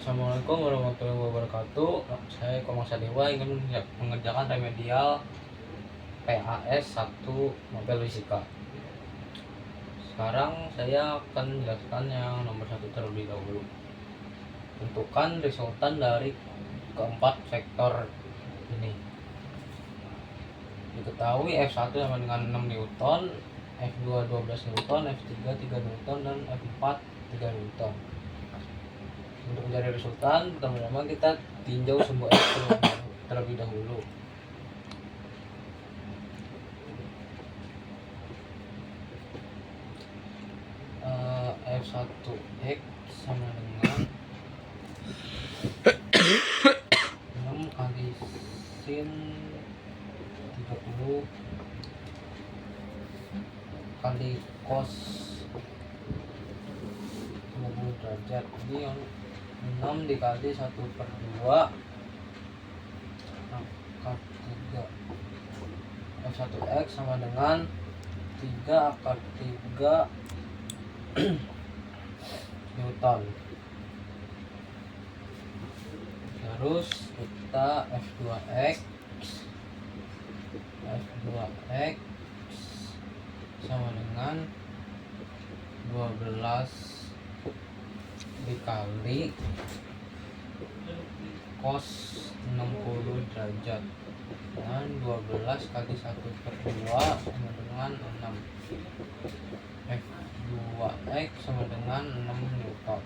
Assalamualaikum warahmatullahi wabarakatuh. Saya Komang Sadewa ingin mengerjakan remedial PAS 1 Nobel Fisika. Sekarang saya akan menjelaskan yang nomor 1 terlebih dahulu. Tentukan resultan dari keempat vektor ini. Diketahui F1 sama dengan 6 Newton, F2 12 Newton, F3 3 Newton, dan F4 3 Newton. Untuk mencari resultan, pertama-tama kita tinjau sumbu F terlebih dahulu. F1X sama dengan 6 kali sin 30 kali cos 30 derajat. Ini yang 6 dikali 1/2 akar 3. F1X sama dengan 3 akar 3 Newton. Terus kita F2X sama dengan 12 dikali cos 60 derajat, dan 12 kali 1/2 sama dengan 6. F2X sama dengan 6 Newton.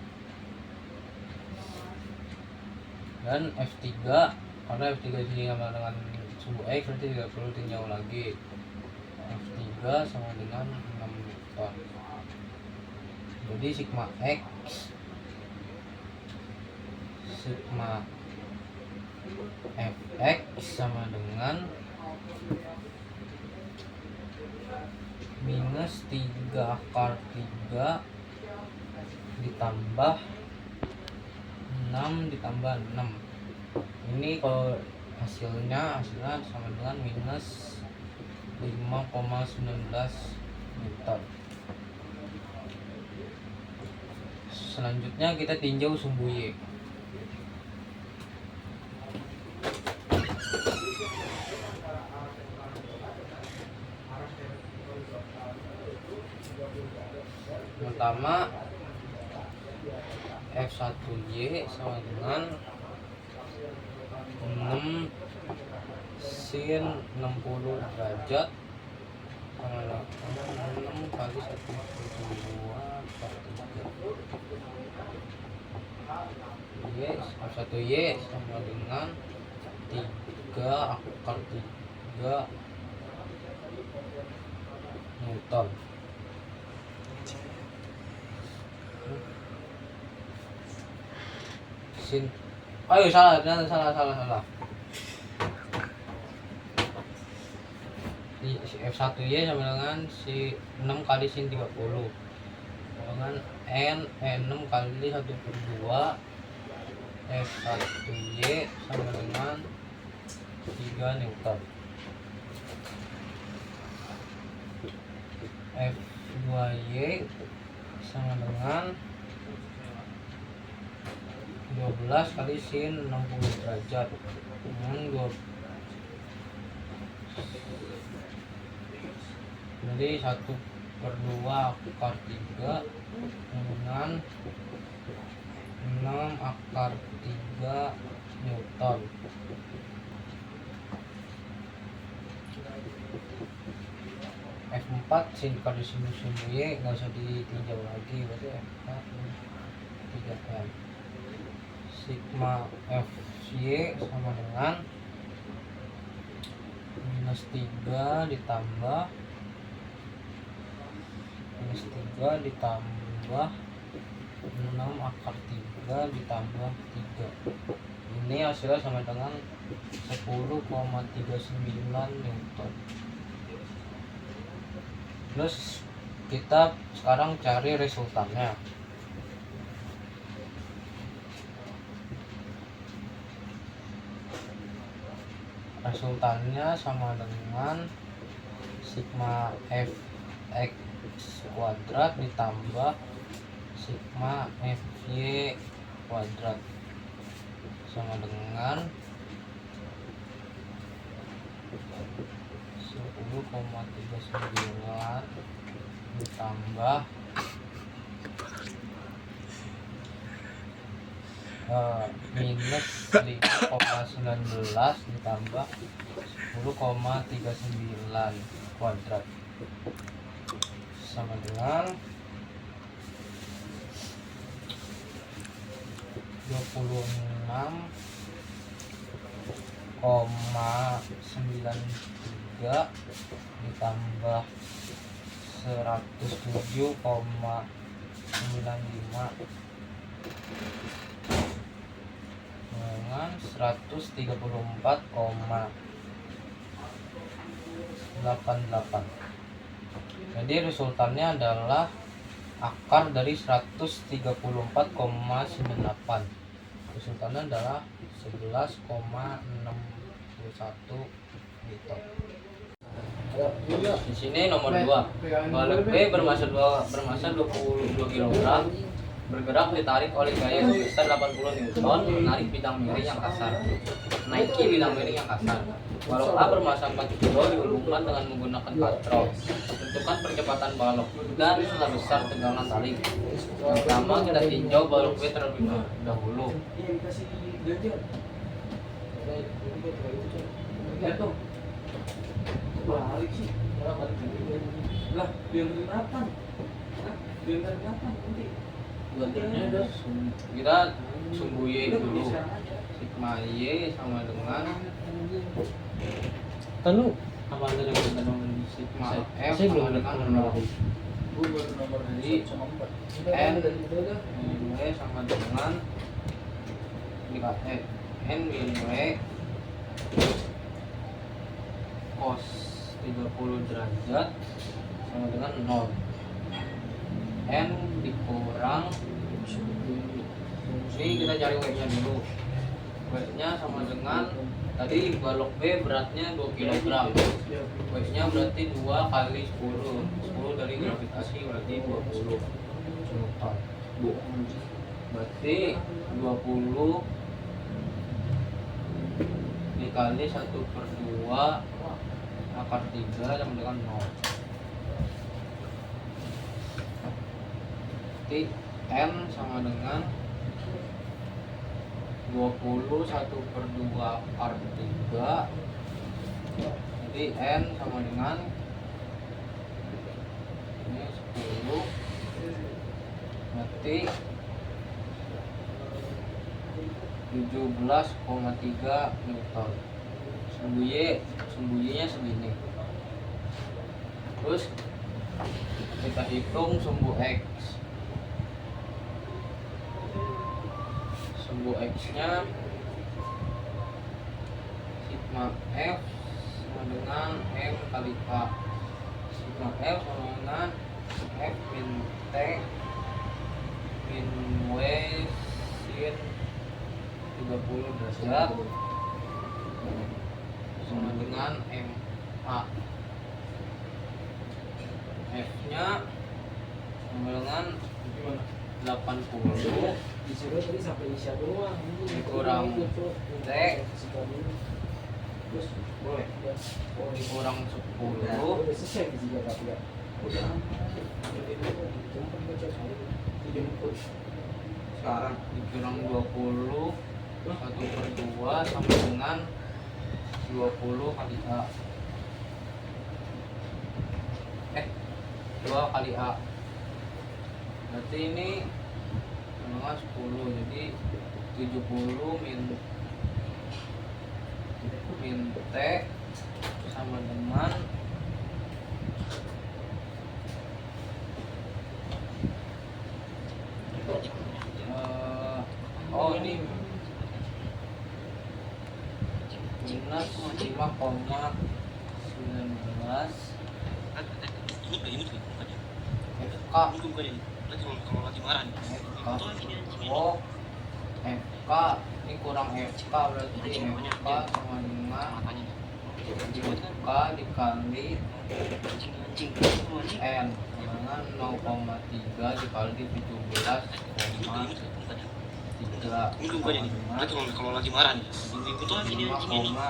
Dan F3, karena F3 ini sama dengan sumbu X, berarti tidak perlu tinjau lagi. F3 sama dengan 6 Newton. Jadi sigma X Fx sama dengan minus 3 akar 3 ditambah 6 ditambah 6. Ini kalau hasilnya sama dengan minus 5,19 Newton. Selanjutnya kita tinjau sumbu Y. Pertama, F1Y sama dengan 6 sin 60 derajat sama dengan 6 kali 1/2 per 3. F1Y sama dengan 3 akar 3 Newton. Sin, ayo salah. F1Y sama dengan si 6 kali sin 30 dengan N 6 kali 1/2. F1Y sama dengan 3 Newton. F2Y sama dengan 12 kali sin 60 derajat dengan 2. Jadi 1/2 akar 3 dengan 6 akar 3 Newton. F4 sin kali sumbu Y nggak usah ditinjau lagi, berarti F4 3M. Sigma Fy sama dengan minus 3 ditambah 6 akar 3 ditambah 3. Ini hasilnya sama dengan 10,39 Newton. Terus kita sekarang cari resultannya. Resultannya sama dengan sigma Fx kuadrat ditambah sigma Fy kuadrat. sama dengan 10,39 ditambah minus 5,19 ditambah 10,39 kuadrat sama dengan 26,93 ditambah 107,95 dengan 134,88. Jadi resultannya adalah akar dari 134,98. Resultannya adalah 11,61 meter. Di sini nomor 2. Balok B bermasa 22 kg bergerak ditarik oleh gaya sebesar 80 Newton menarik bidang miring yang kasar. Naiki bidang miring yang kasar. Balok A bermasa 4 kg dihubungkan dengan menggunakan katrol. Tentukan percepatan balok dan skala besar tegangan tali. Pertama kita tinjau balok B terlebih dahulu. Lah, biar kelihatan. Biar kelihatan nanti. Kita sumbu Y dulu. Sigma Y sama dengan apa dengan sigma F sama dengan 0. Jadi N W sama dengan N W cos 30 derajat sama dengan 0. N dikurang ini kita cari W nya dulu. W nya sama dengan tadi balok B beratnya 2 kg. W nya berarti 2 kali 10. 10 dari gravitasi berarti 20 Newton. Berarti 20 dikali 1/2 akar 3 sama dengan 0. Berarti N sama dengan 20 1/2 akar 3. Jadi N sama dengan ini 10. Berarti 17,3 Newton. Sumbu Y nya segini. Terus kita hitung sumbu X. Sumbu X nya sigma F sama dengan M kali A. Sigma F sama dengan F min T min W sin 30 derajat sama dengan MA. F nya sama dengan 80 disuruh tadi sampai Isya doang. dikurang T Terus boleh. Oh, dikurang 10 udah selesai juga tapi ya. Udah. sekarang dikurang 20 1/2 sama dengan 20 kali A. 2 kali A. Berarti ini sama 10. Jadi 70 min T sama dengan ini minus 5,19 FK ini kurang FK berarti FK sama dengan FK dikali N sama dengan 0,3 dikali 17,3 Enggak. Ini lupa jadi. Berarti kalau lagi marah nih. Ibu tuh lagi nih anjing ini. 5,19.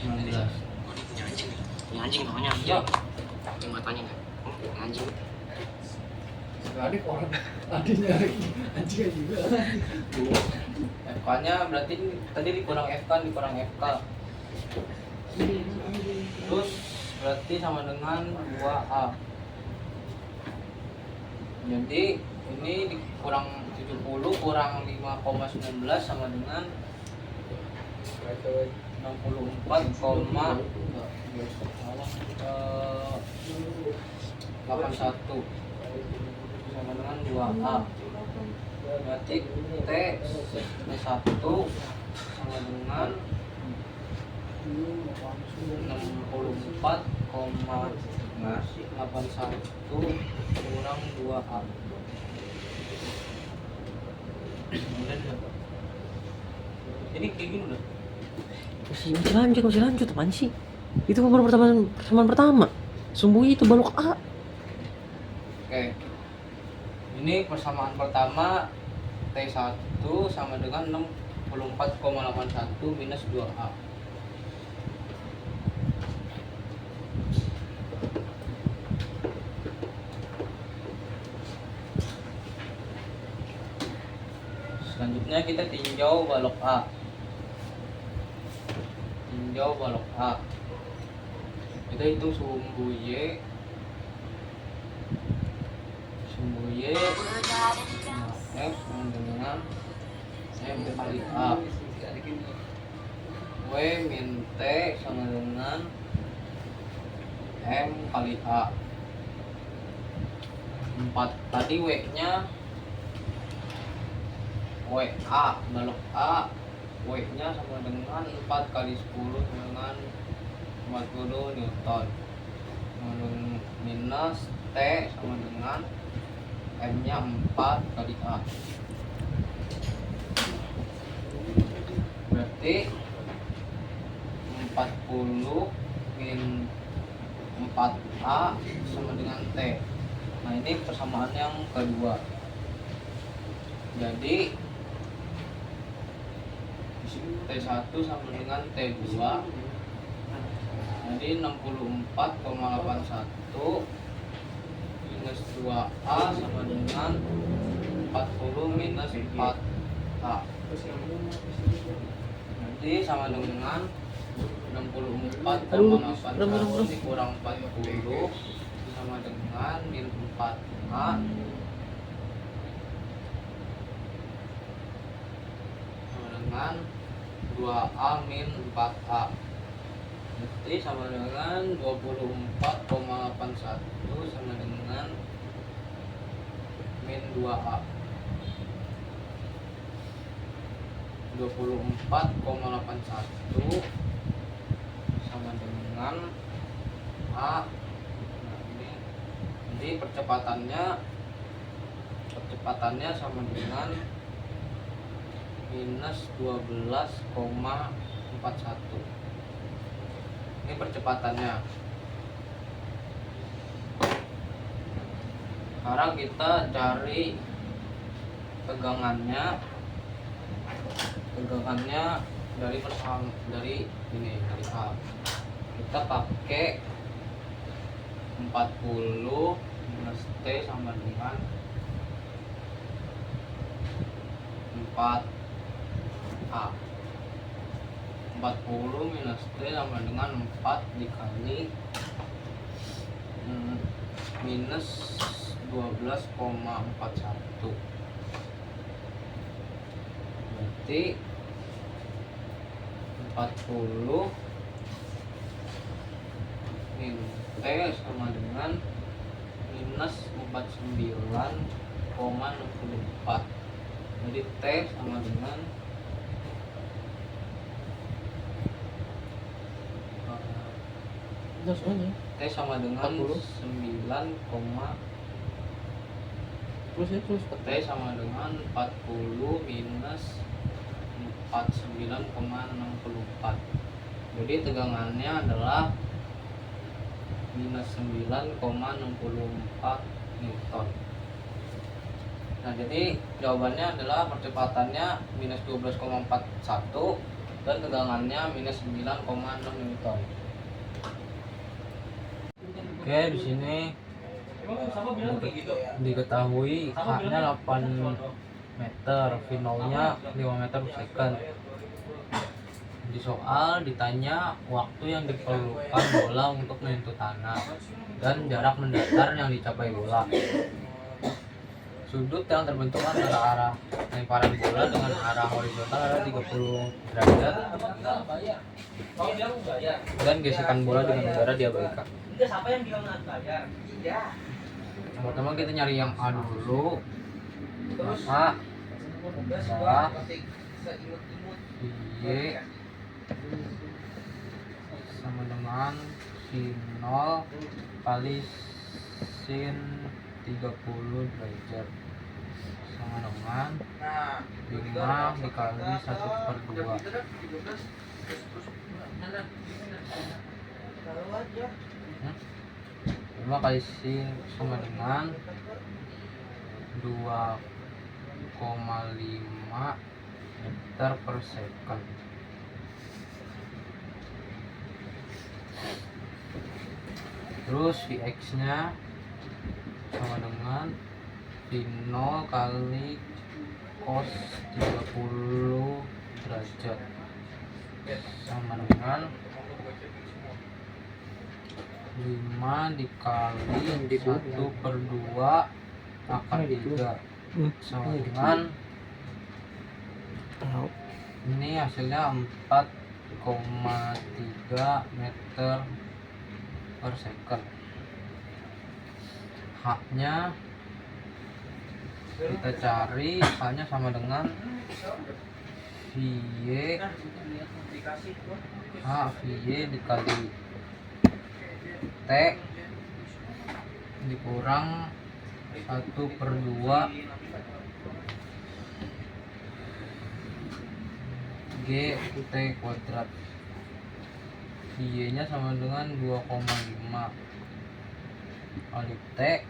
Oh, dia punya anjing. Punya anjing namanya anjing. Ya, Yang matanya kan. Oh, punya anjing. Adik orang adiknya anjing juga. FK-nya berarti tadi dikurang FK, Terus berarti sama dengan 2A. Jadi ini dikurang 70 kurang 5,19 sama dengan 64,81 sama dengan 2A. Berarti T1 sama dengan 64,81 kurang 2A. Jadi kayak gini loh. Masih lanjut apaan sih? Itu baru pertemuan pertama. Sumbu itu balok A. Oke. Ini persamaan pertama T1 sama dengan 64,81 minus 2A. Selanjutnya kita tinjau balok A. Kita hitung sumbu Y. F sama dengan M kali A. W min T sama dengan M kali A. 4 tadi W nya WA balok A, W nya sama dengan 4 kali 10 dengan 40 Newton. Minus T sama dengan M nya 4 kali A. Berarti 40 min 4A sama dengan T. Nah ini persamaan yang kedua. Jadi T1 sama dengan T2. Jadi 64,81 minus 2A sama dengan 40 minus 4A. Nanti sama dengan 64,81 dikurang 40 sama dengan min 4A sama dengan 2A min 4A. Berarti sama dengan 24,81 sama dengan min 2A. 24,81 sama dengan A. Nah, ini percepatannya sama dengan minus 12,41. Ini percepatannya. Sekarang kita cari tegangannya dari ini dari A. Kita pakai 40 minus T sama dengan 4A. 40 minus T sama dengan 4 dikali minus 12,41. Berarti 40 min T sama dengan minus 49,64. Jadi T sama dengan T sama dengan 40. 9, Terus T sama dengan 40 minus 49,64. Jadi tegangannya adalah minus 9,64 Newton. Nah, jadi jawabannya adalah percepatannya minus 12,41 dan tegangannya minus 9,6 Newton. Oke, di sini diketahui H-nya 8 meter, V0-nya 5 meter per second. Di soal ditanya waktu yang diperlukan bola untuk menyentuh tanah dan jarak mendatar yang dicapai bola. Sudut yang terbentuk antara arah lemparan bola dengan arah horizontal adalah 30 derajat dan gesekan bola dengan udara diabaikan. Yang pertama kita nyari yang A dulu. A adalah Y sama dengan sin 0 kali sin 30 derajat sama dengan 5 dikali 1/2. 5 kali sin sama dengan 2,5 meter per second. Terus Vx nya sama dengan V0 kali cos 30 derajat sama dengan 5 dikali 1/2 akar 3 sama dengan ini hasilnya 4,3 meter per second. H-nya kita cari, H-nya sama dengan VY dikali T dikurang 1/2 G T kuadrat. Y nya sama dengan 2,5 kali T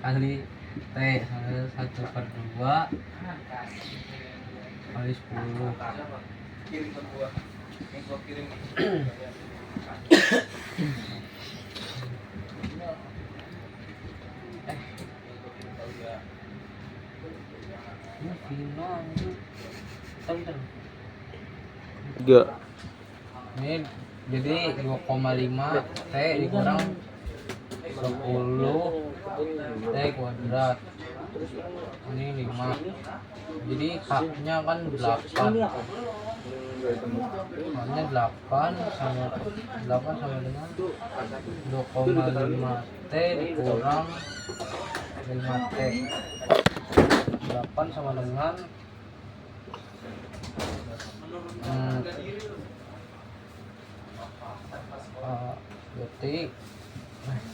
kali T sama dengan 1/2 kali 10. Ini Vino anjir. Bentar. 3. Ini jadi 2,5 T dikurang 10 T kuadrat. Ini 5. Jadi H-nya kan 8. H-nya 8 sama dengan 2,5 T dikurang 5 T. 8 sama dengan berarti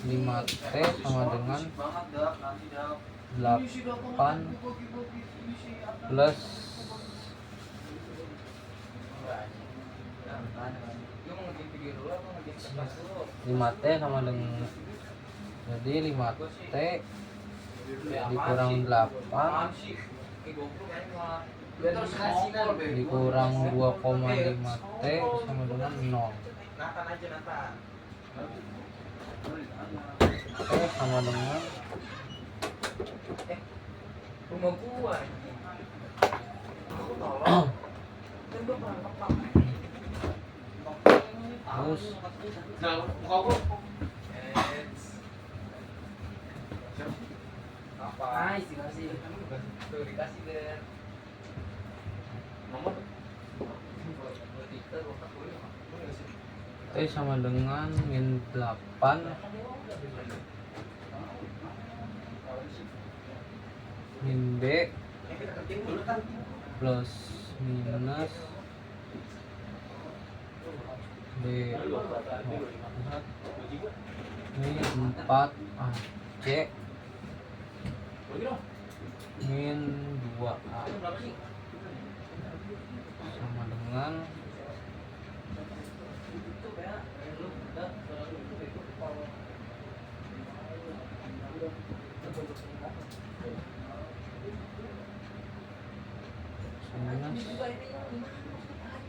5T sama dengan 8 plus 5T sama dengan jadi 5T dikurang 8 dikurang 2,5 T sama dengan 0. T sama dengan terus T sama dengan min 8 min B plus minus B ini 4 C min 2A sama dengan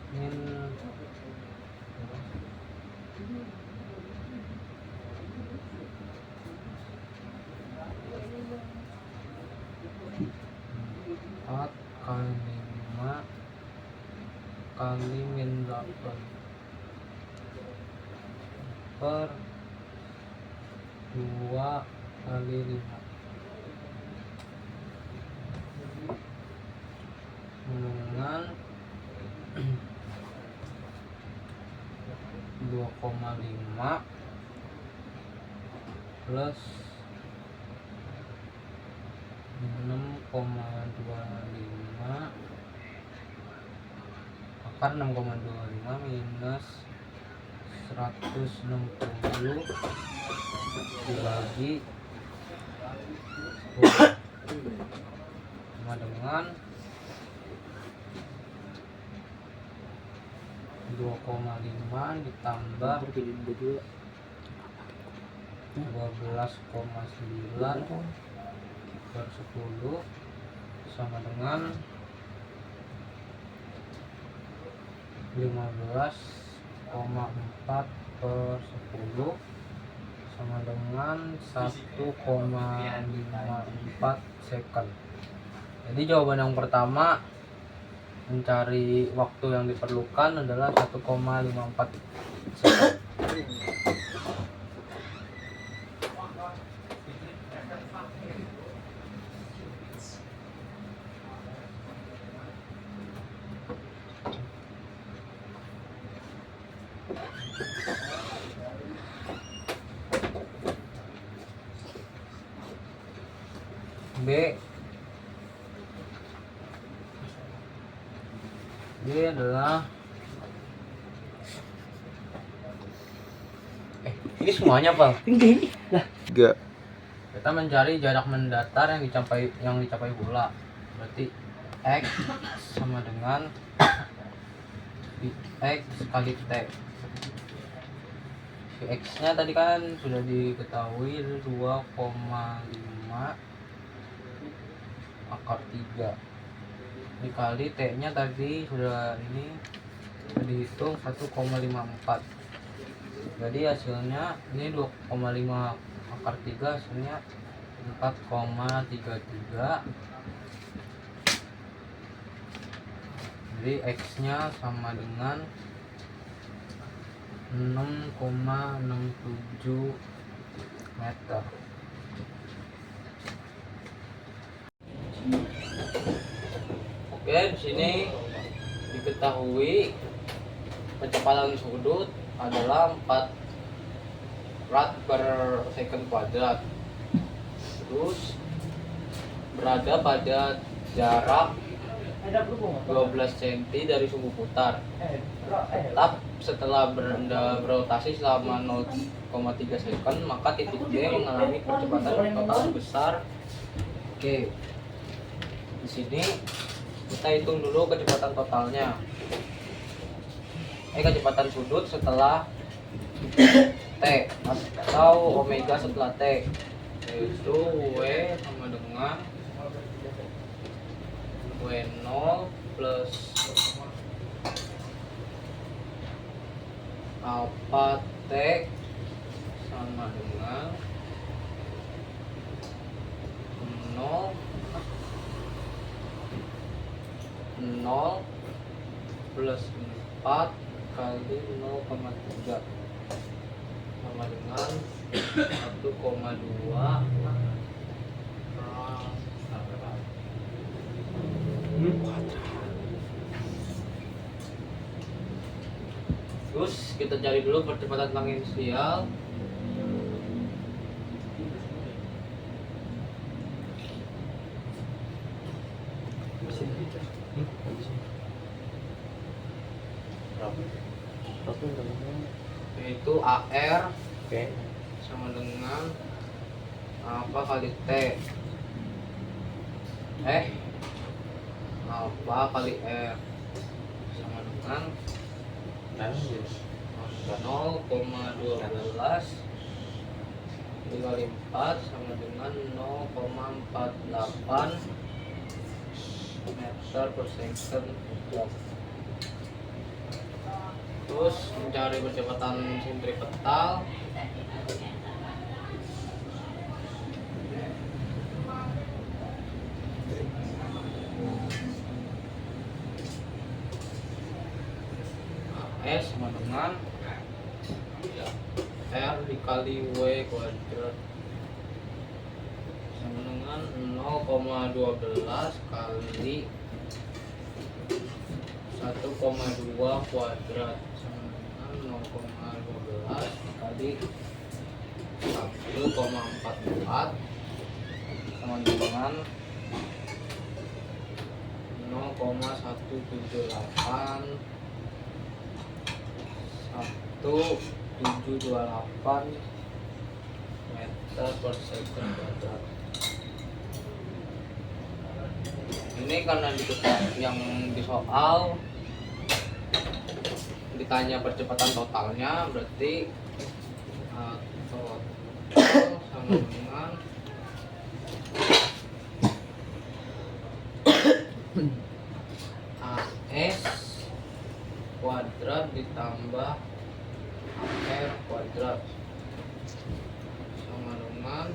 min 4 kali 5 kali min 8 per 2 kali 5 dengan 2,5 plus 6,25 akar 6,25 minus 160 dibagi 10 sama dengan 2,5 ditambah 12,9 per 10 sama dengan 15,4 per 10 sama dengan 1,54 second. Jadi jawaban yang pertama mencari waktu yang diperlukan adalah 1,54 second. B adalah ini semuanya Pak. Ini lah. Enggak. Kita mencari jarak mendatar yang dicapai bola. Berarti X sama dengan X kali T. Si X-nya tadi kan sudah diketahui 2,5 akar 3 dikali T-nya tadi sudah dihitung 1,54. Jadi hasilnya ini 2,5 akar 3 hasilnya 4,33. Jadi X-nya sama dengan 6,67 meter. Oke, di sini diketahui kecepatan sudut adalah 4 rad per second kuadrat. Terus berada pada jarak 12 cm dari sumbu putar. Tetap setelah berotasi selama 0,3 second, maka titik D mengalami percepatan total besar. Oke. Di sini kita hitung dulu kecepatan totalnya. Kecepatan sudut setelah T atau omega setelah T, yaitu W sama dengan W0 plus alpha T sama dengan 0 plus 4 kali 0,3 sama dengan 1,2 Terus kita cari dulu percepatan tangensial. Yaitu AR sama dengan apa kali T alpha kali R sama dengan 0,12 dikali 4 sama dengan 0,48 meter per second kubik. Terus mencari percepatan sentripetal. S sama dengan R dikali W kuadrat sama dengan 0,12 kali 1,2 kuadrat sama dengan 0,12 kali 1,44 sama dengan 0,178 meter per second kuadrat. Ini karena yang di soal ditanya percepatan totalnya, berarti total sama dengan AS kuadrat ditambah AR kuadrat sama dengan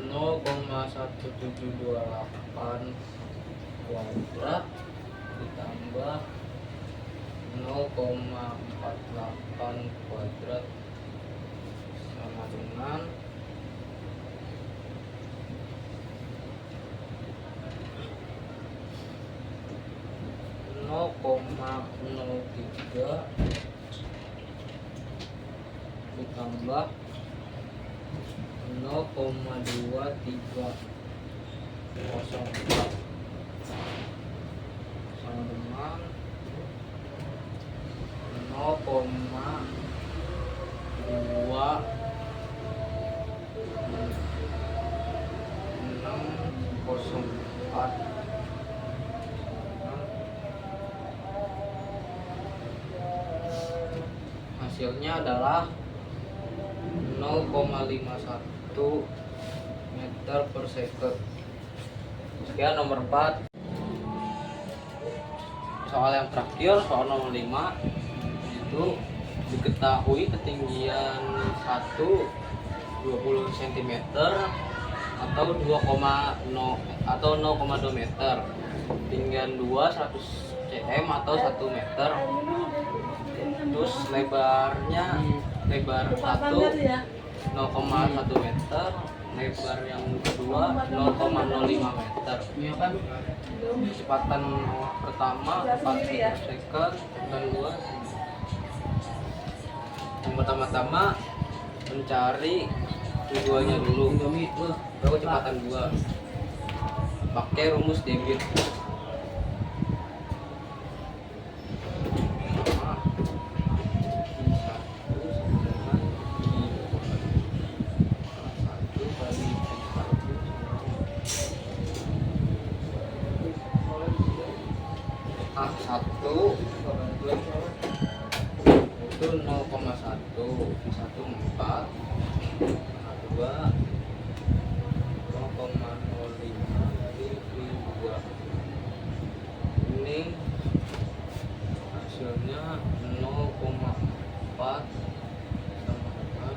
0,1728 kuadrat ditambah 0,48 kuadrat sama dengan 0,03 ditambah 0,2304 sama dengan 0,2604 hasilnya adalah 0,51 meter per second. Sekian nomor 4. Soal yang terakhir, soal nomor 5, itu diketahui ketinggian 20 cm atau 0,2 meter, ketinggian 2 100 cm atau 1 meter. Terus lebar 1 0,1 meter, lebar yang kedua 0,05 meter. Kecepatan pertama 4 meter per second, dan 2. Yang pertama-tama mencari tujuannya dulu. Berapa kecepatan 2? Pakai rumus Debré. A1 itu 0,1, 1,4, A2 0,05 kali 2. Ini hasilnya 0,4 sama dengan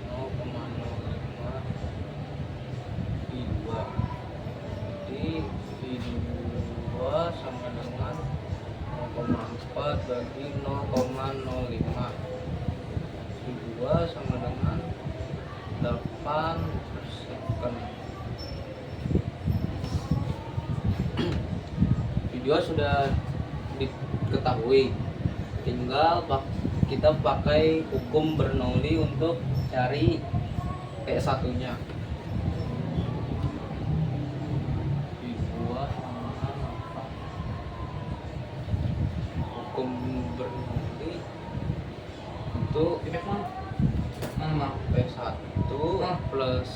0,05 di 2. Jadi di 2 sama dengan 0,4 bagi 0,05. Di 2 sama dengan 8 per second. Video sudah diketahui, tinggal kita pakai hukum Bernoulli untuk cari P1 nya. Hukum Bernoulli itu P1 plus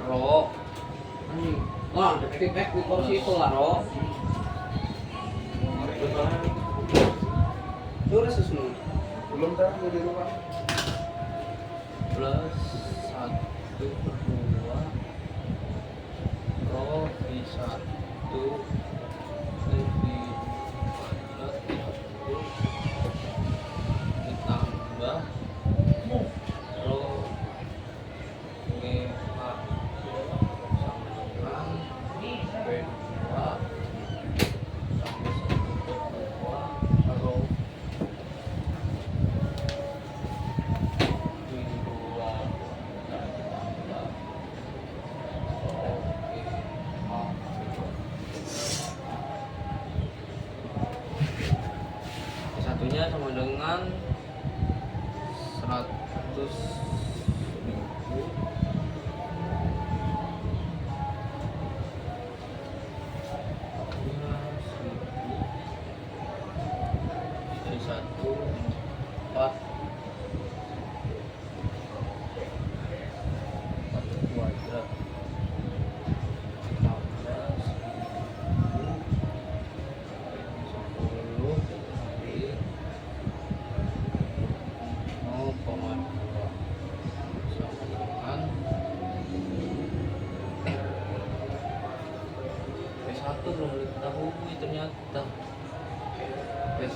rho. Wah, feedback di kursi itu lah, Ro. Udah sesuai. Belum tahu di rumah. plus 1/2 Rho V1 lebih plus 1 ditambah Rho V2 sama dengan V2 tambah 1/2 Rho satunya sama dengan 100.000 satu 4 kuadrat tambah 10 kali 0,2 sama dengan P1 belum diketahui ternyata. P1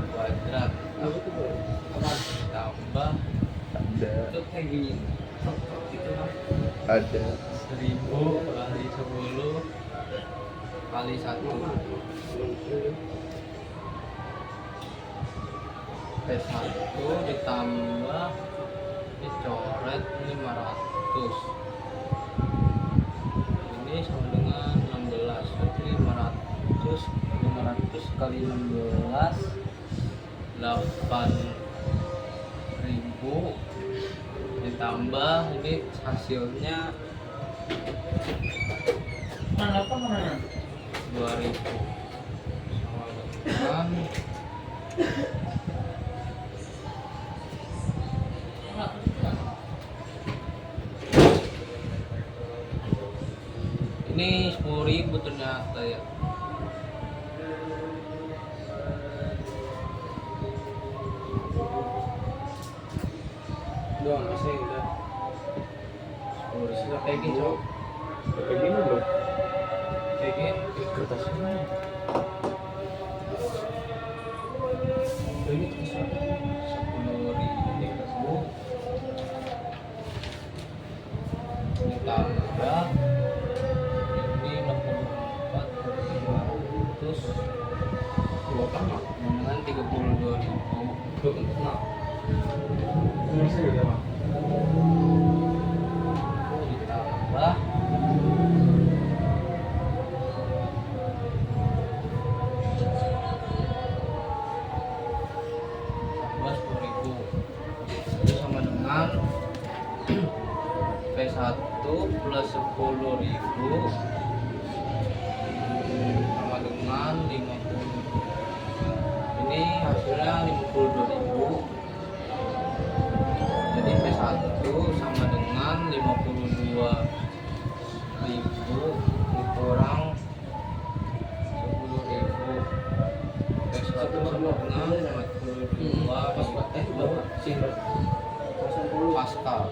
kuadrat tambah itu kayak gini itu Ada. 1000 kali 10 kali 1 P1 ditambah dicoret 500 ini sama dengan 16 jadi 500 kali 16 8.000 ditambah ini hasilnya 2.000 sama dengan ini 10.000 ternyata ya. Doang masih udah. 10.000 kayak gini cok. Kayak gini belum? Kayak gini Kertasnya. Ini kertasnya. 10.000 ditambah ini 64.500 Dua sama. dengan 32.000 Nah. Masih udah mah. ditambah tambah 10.000 itu sama dengan P1 plus 10.000 sama dengan 50. Ini hasilnya 52.000. Jadi P1 sama dengan 52.000 dikurang 10.000. P1 sama dengan 42 Pas sih. Pascal.